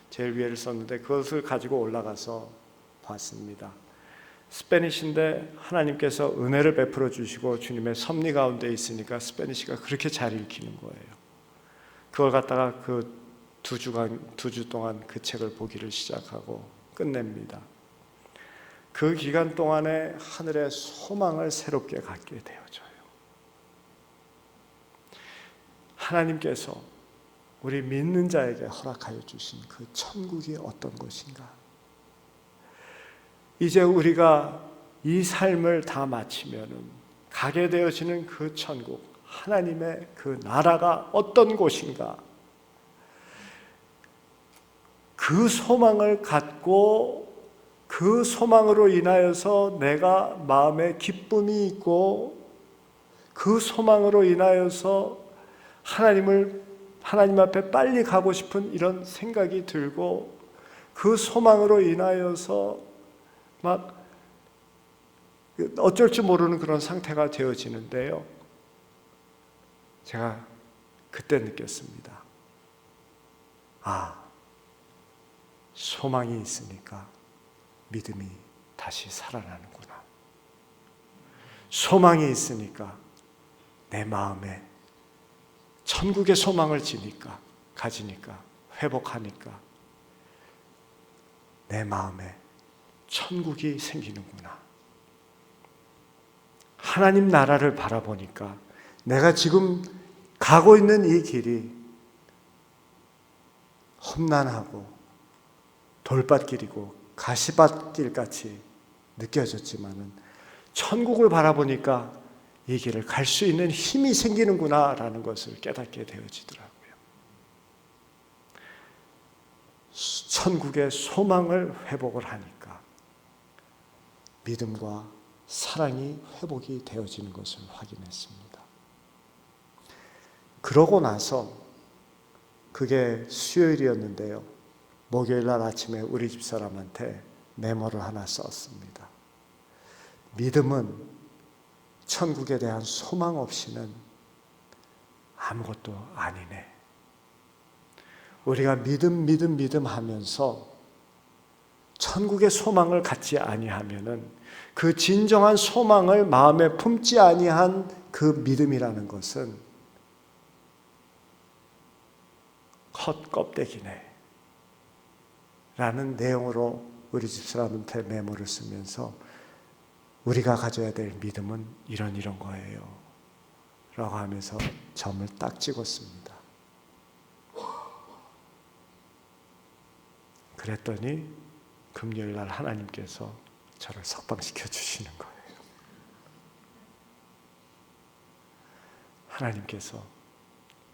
제일 위에를 썼는데 그것을 가지고 올라가서 봤습니다. 스페니쉬인데 하나님께서 은혜를 베풀어 주시고 주님의 섭리 가운데 있으니까 스페니쉬가 그렇게 잘 읽히는 거예요. 그걸 갖다가 그 두 주 동안 그 책을 보기를 시작하고 끝냅니다. 그 기간 동안에 하늘의 소망을 새롭게 갖게 되어져요. 하나님께서 우리 믿는 자에게 허락하여 주신 그 천국이 어떤 것인가? 이제 우리가 이 삶을 다 마치면은 가게 되어지는 그 천국, 하나님의 그 나라가 어떤 곳인가? 그 소망을 갖고 그 소망으로 인하여서 내가 마음에 기쁨이 있고 그 소망으로 인하여서 하나님 앞에 빨리 가고 싶은 이런 생각이 들고 그 소망으로 인하여서 막 어쩔 줄 모르는 그런 상태가 되어지는데요. 제가 그때 느꼈습니다. 소망이 있으니까 믿음이 다시 살아나는구나. 소망이 있으니까 내 마음에 천국의 소망을 가지니까 회복하니까 내 마음에 천국이 생기는구나. 하나님 나라를 바라보니까 내가 지금 가고 있는 이 길이 험난하고 돌밭길이고 가시밭길같이 느껴졌지만은 천국을 바라보니까 이 길을 갈 수 있는 힘이 생기는구나 라는 것을 깨닫게 되어지더라고요. 천국의 소망을 회복을 하니까 믿음과 사랑이 회복이 되어지는 것을 확인했습니다. 그러고 나서 그게 수요일이었는데요. 목요일 날 아침에 우리 집사람한테 메모를 하나 썼습니다. 믿음은 천국에 대한 소망 없이는 아무것도 아니네. 우리가 믿음 하면서 천국의 소망을 갖지 아니하면은 그 진정한 소망을 마음에 품지 아니한 그 믿음이라는 것은 헛껍데기네 라는 내용으로 우리 집사람한테 메모를 쓰면서 우리가 가져야 될 믿음은 이런 거예요 라고 하면서 점을 딱 찍었습니다. 그랬더니 금요일 날 하나님께서 저를 석방시켜 주시는 거예요. 하나님께서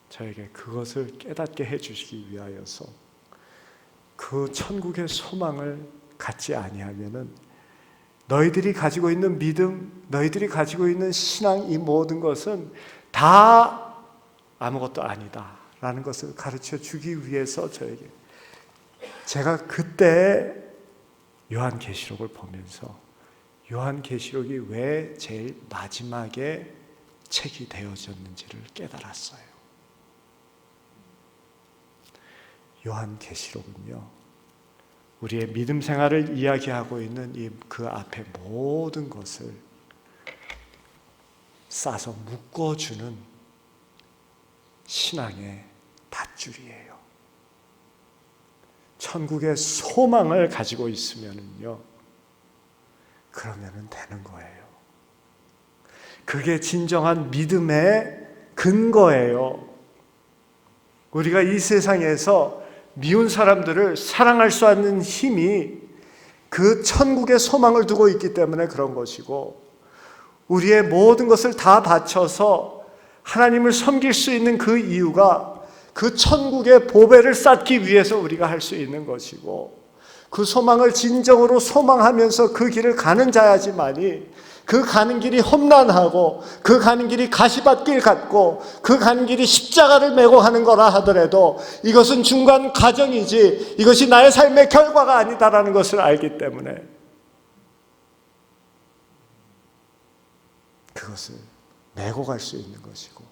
저에게 그것을 깨닫게 해주시기 위하여서 그 천국의 소망을 갖지 아니하면은 너희들이 가지고 있는 믿음, 너희들이 가지고 있는 신앙, 이 모든 것은 다 아무것도 아니다 라는 것을 가르쳐 주기 위해서 저에게, 제가 그때 요한계시록을 보면서 요한계시록이 왜 제일 마지막에 책이 되어졌는지를 깨달았어요. 요한계시록은요, 우리의 믿음 생활을 이야기하고 있는 그 앞에 모든 것을 싸서 묶어주는 신앙의 밧줄이에요. 천국의 소망을 가지고 있으면요, 그러면은 되는 거예요. 그게 진정한 믿음의 근거예요. 우리가 이 세상에서 미운 사람들을 사랑할 수 있는 힘이 그 천국의 소망을 두고 있기 때문에 그런 것이고, 우리의 모든 것을 다 바쳐서 하나님을 섬길 수 있는 그 이유가 그 천국의 보배를 쌓기 위해서 우리가 할 수 있는 것이고, 그 소망을 진정으로 소망하면서 그 길을 가는 자야지만이, 그 가는 길이 험난하고 그 가는 길이 가시밭길 같고 그 가는 길이 십자가를 메고 하는 거라 하더라도 이것은 중간 과정이지 이것이 나의 삶의 결과가 아니다라는 것을 알기 때문에 그것을 메고 갈 수 있는 것이고,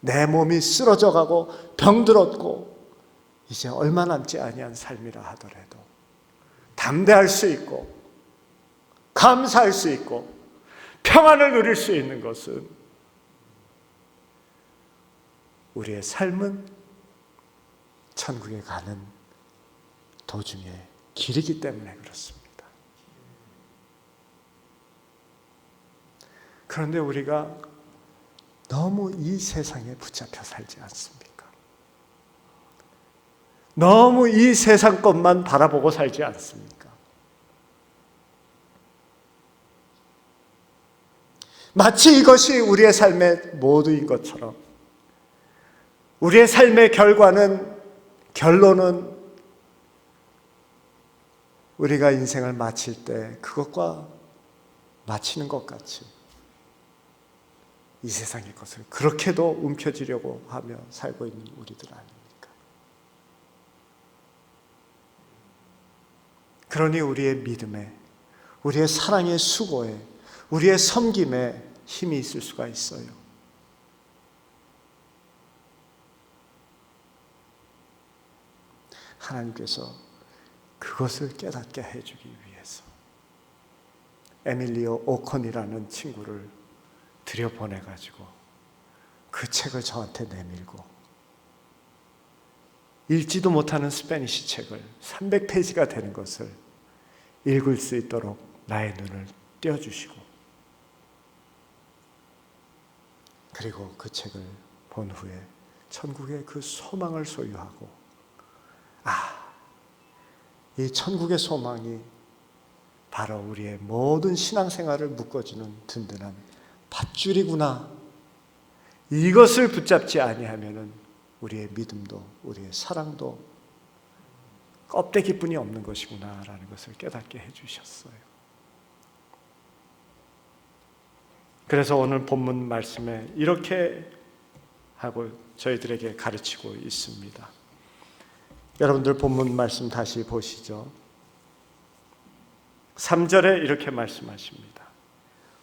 내 몸이 쓰러져 가고 병들었고 이제 얼마 남지 아니한 삶이라 하더라도 담대할 수 있고 감사할 수 있고 평안을 누릴 수 있는 것은 우리의 삶은 천국에 가는 도중의 길이기 때문에 그렇습니다. 그런데 우리가 너무 이 세상에 붙잡혀 살지 않습니까? 너무 이 세상 것만 바라보고 살지 않습니까? 마치 이것이 우리의 삶의 모두인 것처럼 우리의 삶의 결론은 우리가 인생을 마칠 때 그것과 마치는 것 같이 이 세상의 것을 그렇게도 움켜쥐려고 하며 살고 있는 우리들 아닙니까? 그러니 우리의 믿음에, 우리의 사랑의 수고에, 우리의 섬김에 힘이 있을 수가 있어요. 하나님께서 그것을 깨닫게 해주기 위해서 에밀리오 오컨이라는 친구를 들여보내가지고 그 책을 저한테 내밀고, 읽지도 못하는 스페니시 책을 300페이지가 되는 것을 읽을 수 있도록 나의 눈을 띄워주시고, 그리고 그 책을 본 후에 천국의 그 소망을 소유하고, 이 천국의 소망이 바로 우리의 모든 신앙생활을 묶어주는 든든한 밧줄이구나. 이것을 붙잡지 아니하면은 우리의 믿음도 우리의 사랑도 껍데기뿐이 없는 것이구나라는 것을 깨닫게 해주셨어요. 그래서 오늘 본문 말씀에 이렇게 하고 저희들에게 가르치고 있습니다. 여러분들 본문 말씀 다시 보시죠. 3절에 이렇게 말씀하십니다.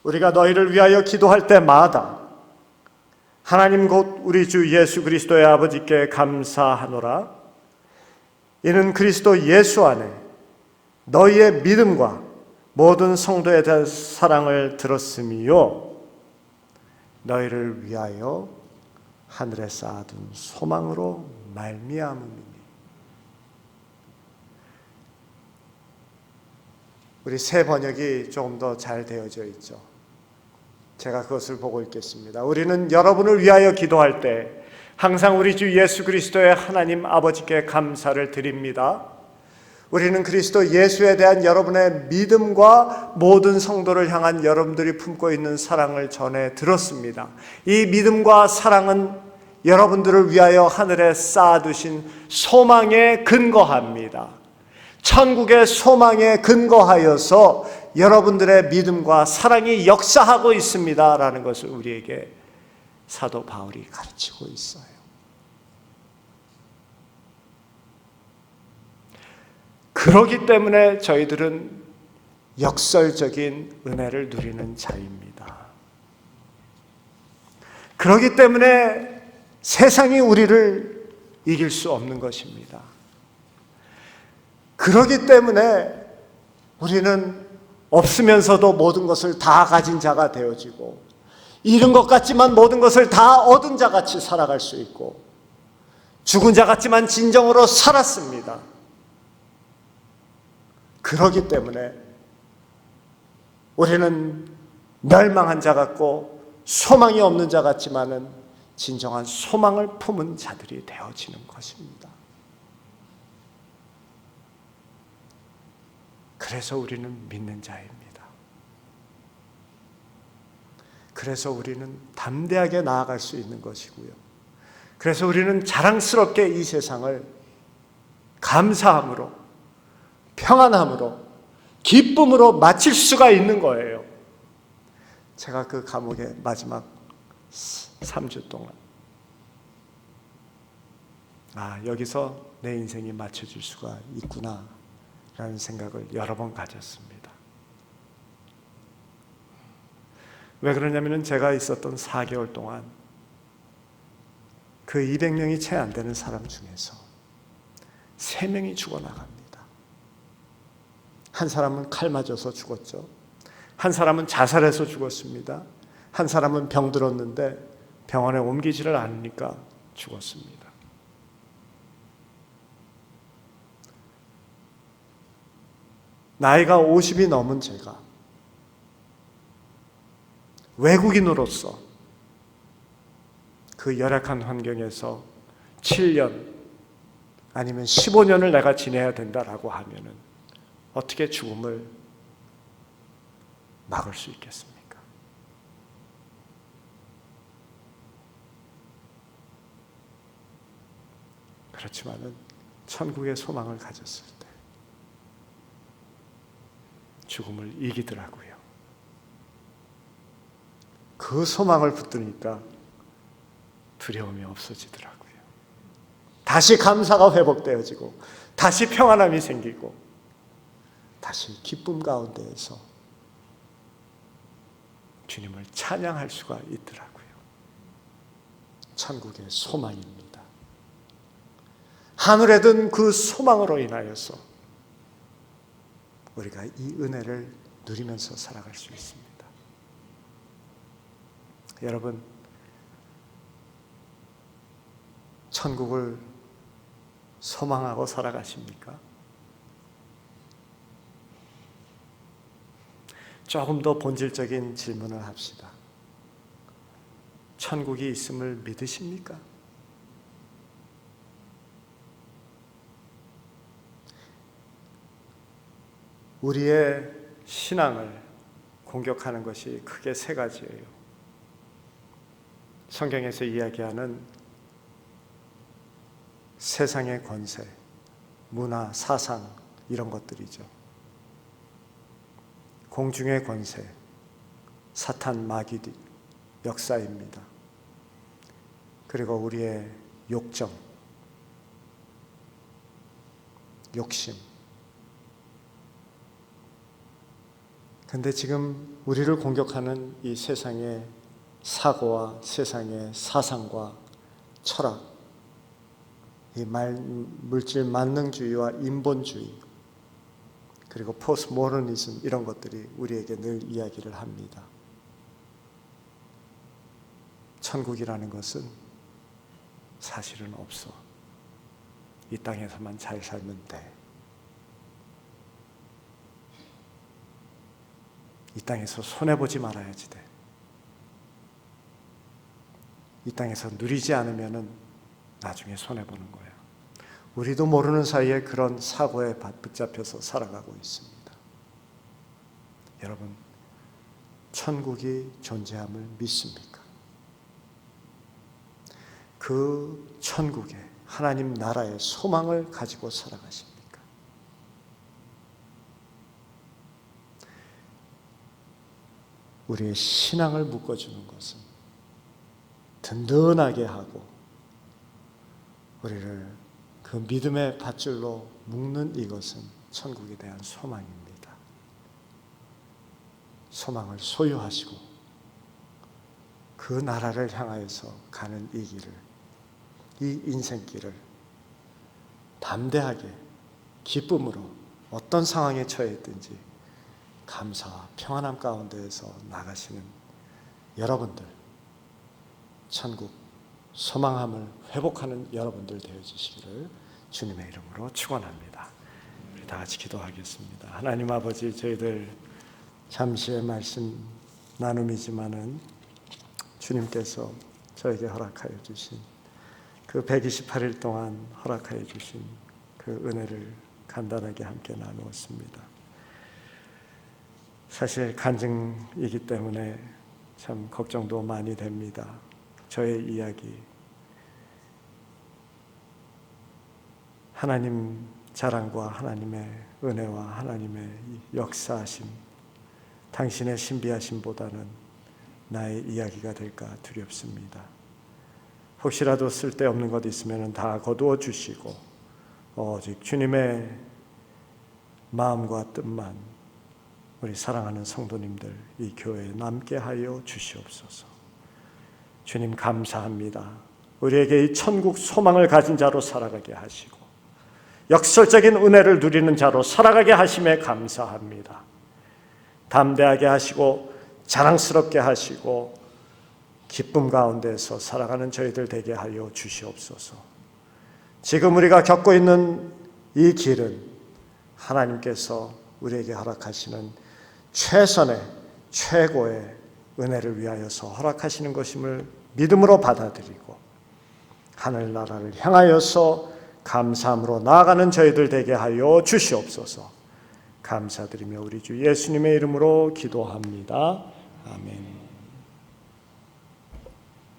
우리가 너희를 위하여 기도할 때마다 하나님 곧 우리 주 예수 그리스도의 아버지께 감사하노라. 이는 그리스도 예수 안에 너희의 믿음과 모든 성도에 대한 사랑을 들었음이요 너희를 위하여 하늘에 쌓아둔 소망으로 말미암음이니. 우리 새 번역이 조금 더 잘 되어져 있죠. 제가 그것을 보고 읽겠습니다. 우리는 여러분을 위하여 기도할 때 항상 우리 주 예수 그리스도의 하나님 아버지께 감사를 드립니다. 우리는 그리스도 예수에 대한 여러분의 믿음과 모든 성도를 향한 여러분들이 품고 있는 사랑을 전해 들었습니다. 이 믿음과 사랑은 여러분들을 위하여 하늘에 쌓아두신 소망에 근거합니다. 천국의 소망에 근거하여서 여러분들의 믿음과 사랑이 역사하고 있습니다 라는 것을 우리에게 사도 바울이 가르치고 있어요. 그렇기 때문에 저희들은 역설적인 은혜를 누리는 자입니다. 그렇기 때문에 세상이 우리를 이길 수 없는 것입니다. 그렇기 때문에 우리는 없으면서도 모든 것을 다 가진 자가 되어지고, 잃은 것 같지만 모든 것을 다 얻은 자같이 살아갈 수 있고, 죽은 자 같지만 진정으로 살았습니다. 그렇기 때문에 우리는 멸망한 자 같고 소망이 없는 자 같지만은 진정한 소망을 품은 자들이 되어지는 것입니다. 그래서 우리는 믿는 자입니다. 그래서 우리는 담대하게 나아갈 수 있는 것이고요. 그래서 우리는 자랑스럽게 이 세상을 감사함으로, 평안함으로, 기쁨으로 마칠 수가 있는 거예요. 제가 그 감옥의 마지막 3주 동안 여기서 내 인생이 맞춰질 수가 있구나 라는 생각을 여러 번 가졌습니다. 왜 그러냐면 제가 있었던 4개월 동안 그 200명이 채 안 되는 사람 중에서 3명이 죽어나갑니다. 한 사람은 칼 맞아서 죽었죠. 한 사람은 자살해서 죽었습니다. 한 사람은 병들었는데 병원에 옮기지를 않으니까 죽었습니다. 나이가 50이 넘은 제가 외국인으로서 그 열악한 환경에서 7년 아니면 15년을 내가 지내야 된다라고 하면은 어떻게 죽음을 막을 수 있겠습니까? 그렇지만은 천국의 소망을 가졌을 때 죽음을 이기더라고요. 그 소망을 붙드니까 두려움이 없어지더라고요. 다시 감사가 회복되어지고, 다시 평안함이 생기고, 다시 기쁨 가운데에서 주님을 찬양할 수가 있더라고요. 천국의 소망입니다. 하늘에 든 그 소망으로 인하여서 우리가 이 은혜를 누리면서 살아갈 수 있습니다. 여러분, 천국을 소망하고 살아가십니까? 조금 더 본질적인 질문을 합시다. 천국이 있음을 믿으십니까? 우리의 신앙을 공격하는 것이 크게 3가지예요. 성경에서 이야기하는 세상의 권세, 문화, 사상 이런 것들이죠. 공중의 권세, 사탄, 마귀 역사입니다. 그리고 우리의 욕정, 욕심. 근데 지금 우리를 공격하는 이 세상의 사고와 세상의 사상과 철학, 이 물질 만능주의와 인본주의, 그리고 포스트모더니즘 이런 것들이 우리에게 늘 이야기를 합니다. 천국이라는 것은 사실은 없어. 이 땅에서만 잘 살면 돼. 이 땅에서 손해보지 말아야지 돼. 이 땅에서 누리지 않으면은 나중에 손해보는 거야. 우리도 모르는 사이에 그런 사고에 붙잡혀서 살아가고 있습니다. 여러분, 천국이 존재함을 믿습니까? 그 천국에 하나님 나라의 소망을 가지고 살아가십니까? 우리의 신앙을 묶어주는 것은 든든하게 하고 우리를 그 믿음의 밧줄로 묶는 이것은 천국에 대한 소망입니다. 소망을 소유하시고 그 나라를 향하여서 가는 이 길을, 이 인생길을 담대하게 기쁨으로 어떤 상황에 처해 있든지 감사와 평안함 가운데에서 나가시는 여러분들, 천국 소망함을 회복하는 여러분들 되어주시기를 주님의 이름으로 축원합니다. 우리 다 같이 기도하겠습니다. 하나님 아버지, 저희들 잠시의 말씀 나눔이지만은 주님께서 저에게 허락하여 주신 그 128일 동안 허락하여 주신 그 은혜를 간단하게 함께 나누었습니다. 사실 간증이기 때문에 참 걱정도 많이 됩니다. 저의 이야기, 하나님 자랑과 하나님의 은혜와 하나님의 역사하심, 당신의 신비하심보다는 나의 이야기가 될까 두렵습니다. 혹시라도 쓸데없는 것 있으면 다 거두어 주시고 오직 주님의 마음과 뜻만 우리 사랑하는 성도님들 이 교회에 남게 하여 주시옵소서. 주님 감사합니다. 우리에게 이 천국 소망을 가진 자로 살아가게 하시고 역설적인 은혜를 누리는 자로 살아가게 하심에 감사합니다. 담대하게 하시고 자랑스럽게 하시고 기쁨 가운데서 살아가는 저희들 되게 하여 주시옵소서. 지금 우리가 겪고 있는 이 길은 하나님께서 우리에게 허락하시는 최선의 최고의 은혜를 위하여서 허락하시는 것임을 믿음으로 받아들이고 하늘나라를 향하여서 감사함으로 나아가는 저희들 되게 하여 주시옵소서. 감사드리며 우리 주 예수님의 이름으로 기도합니다. 아멘.